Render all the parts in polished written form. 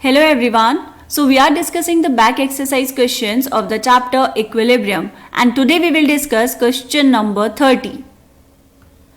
Hello everyone. So we are discussing the back exercise questions of the chapter Equilibrium, and today we will discuss question number 30.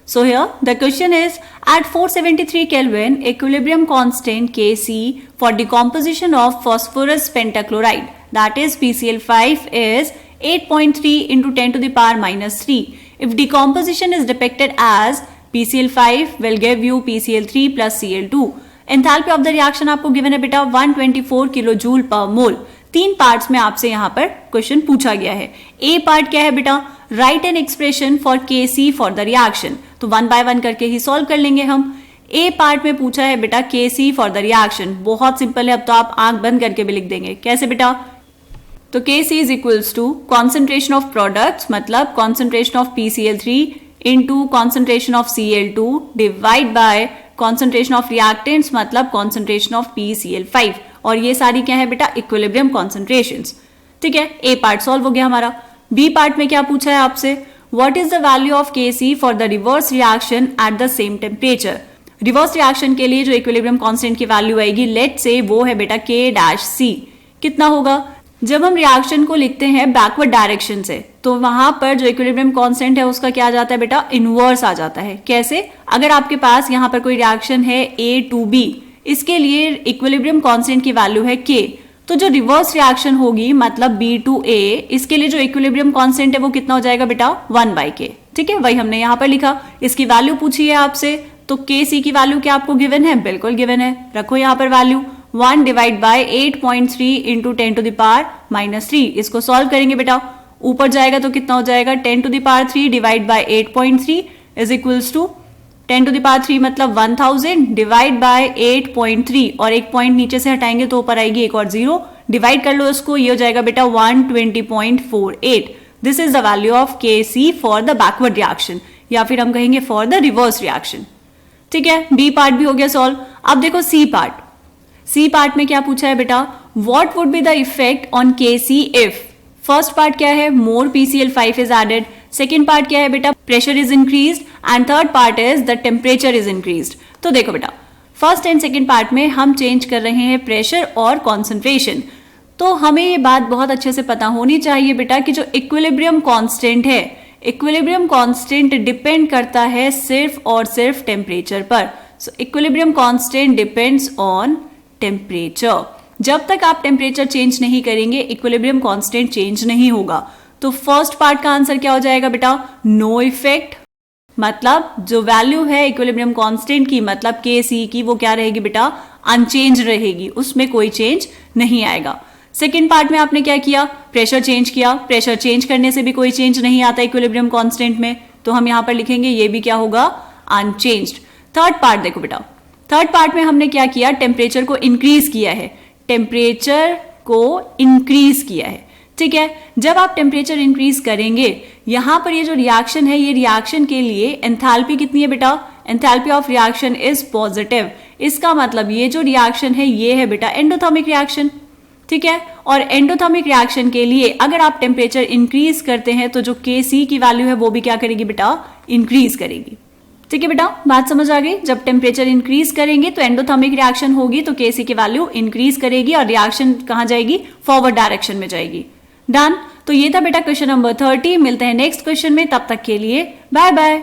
So here the question is, at 473 Kelvin equilibrium constant Kc for decomposition of phosphorus pentachloride, that is PCl5, is 8.3 into 10 to the power minus 3. If decomposition is depicted as PCl5 will give you PCl3 plus Cl2. Enthalpy of the reaction आपको given है बेटा 124 kilo joule पर मोल। तीन parts में आपसे यहाँ पर question पूछा गया है। ए पार्ट क्या है बेटा, right an expression for Kc for the reaction, तो वन बाय वन करके ही सॉल्व कर लेंगे हम। ए पार्ट में पूछा है बेटा Kc फॉर द रिएक्शन, बहुत सिंपल है, अब तो आप आंख बंद करके भी लिख देंगे। कैसे बेटा, तो Kc is equals to concentration of products, मतलब concentration of PCl3 into concentration of Cl2 divide by concentration of reactants, मतलब कॉन्सेंट्रेशन ऑफ PCl5, और ये सारी क्या है बेटा, इक्विलिब्रियम कॉन्सेंट्रेशंस। ठीक है, ए पार्ट सॉल्व हो गया हमारा। बी पार्ट में क्या पूछा है आपसे, what is the value of Kc for the reverse reaction at the same temperature. Reverse reaction के लिए जो इक्विलिब्रियम कांस्टेंट की वैल्यू आएगी, लेट से वो है बेटा K-C। कितना होगा, जब हम रिएक्शन को लिखते हैं बैकवर्ड डायरेक्शन से, तो वहां पर जो इक्विलिब्रियम कांस्टेंट है उसका क्या आ जाता है बेटा, इनवर्स आ जाता है। कैसे, अगर आपके पास यहाँ पर कोई रिएक्शन है A to B, इसके लिए इक्विलिब्रियम कांस्टेंट की वैल्यू है K, तो जो रिवर्स रिएक्शन होगी मतलब B to A, इसके लिए जो इक्विलिब्रियम कांस्टेंट है वो कितना हो जाएगा बेटा, 1/K। ठीक है, वही हमने यहाँ पर लिखा। इसकी वैल्यू पूछी है आपसे, तो Kc की वैल्यू क्या आपको गिवन है, बिल्कुल गिवन है, रखो यहाँ पर value 1 divide by 8.3 into 10 to the power minus 3। इसको सॉल्व करेंगे बेटा, ऊपर जाएगा तो कितना हो जाएगा, 10 to the power 3 divide by 8.3 is equals to 10 to the power 3 मतलब 1000 डिवाइड बाय 8.3, और एक पॉइंट नीचे से हटाएंगे तो ऊपर आएगी एक और जीरो, डिवाइड कर लो इसको, ये हो जाएगा बेटा 120.48। This is the value of Kc for the backward reaction, या फिर हम कहेंगे फॉर द रिवर्स रिएक्शन। ठीक है, बी पार्ट भी हो गया सॉल्व। अब देखो सी पार्ट। सी पार्ट में क्या पूछा है बेटा, what would be the effect on Kc if. First part क्या है, more PCl5 is added. Second part क्या है बेटा, pressure is increased, and third part is the temperature is increased. तो देखो बेटा, फर्स्ट एंड सेकेंड पार्ट में हम चेंज कर रहे हैं प्रेशर और कॉन्सेंट्रेशन। तो हमें ये बात बहुत अच्छे से पता होनी चाहिए बेटा कि जो इक्विलिब्रियम कांस्टेंट है, इक्विलिब्रियम कांस्टेंट डिपेंड करता है सिर्फ और सिर्फ टेम्परेचर पर। सो equilibrium constant depends on temperature. जब तक आप टेम्परेचर चेंज नहीं करेंगे, इक्विलिब्रियम कांस्टेंट चेंज नहीं होगा। तो फर्स्ट पार्ट का आंसर क्या हो जाएगा बेटा, नो इफेक्ट, मतलब जो वैल्यू है इक्विलिब्रियम कांस्टेंट की, मतलब Kc की, वो क्या रहेगी बेटा, अनचेंज रहेगी, उसमें कोई चेंज नहीं आएगा। सेकेंड पार्ट में आपने क्या किया, प्रेशर चेंज किया, प्रेशर चेंज करने से भी कोई चेंज नहीं आता इक्विलिब्रियम कांस्टेंट में, तो हम यहां पर लिखेंगे ये भी क्या होगा, अनचेंज्ड। थर्ड पार्ट देखो बेटा, थर्ड पार्ट में हमने क्या किया, टेम्परेचर को इंक्रीज किया है, टेम्परेचर को इंक्रीज किया है। ठीक है, जब आप टेम्परेचर इंक्रीज करेंगे, यहां पर ये जो रिएक्शन है, ये रिएक्शन के लिए एंथैल्पी कितनी है बेटा, enthalpy of reaction is positive. इसका मतलब ये जो रिएक्शन है ये है बेटा एंडोथर्मिक रिएक्शन। ठीक है, और एंडोथर्मिक रिएक्शन के लिए अगर आप टेम्परेचर इंक्रीज करते हैं तो जो Kc की वैल्यू है वो भी क्या करेगी बेटा, इंक्रीज करेगी। ठीक है बेटा, बात समझ आ गई। जब टेम्परेचर इंक्रीज करेंगे तो एंडोथर्मिक रिएक्शन होगी, तो Kc की वैल्यू इंक्रीज करेगी और रिएक्शन कहां जाएगी, फॉरवर्ड डायरेक्शन में जाएगी। डन। तो ये था बेटा क्वेश्चन नंबर 30। मिलते हैं नेक्स्ट क्वेश्चन में, तब तक के लिए बाय बाय।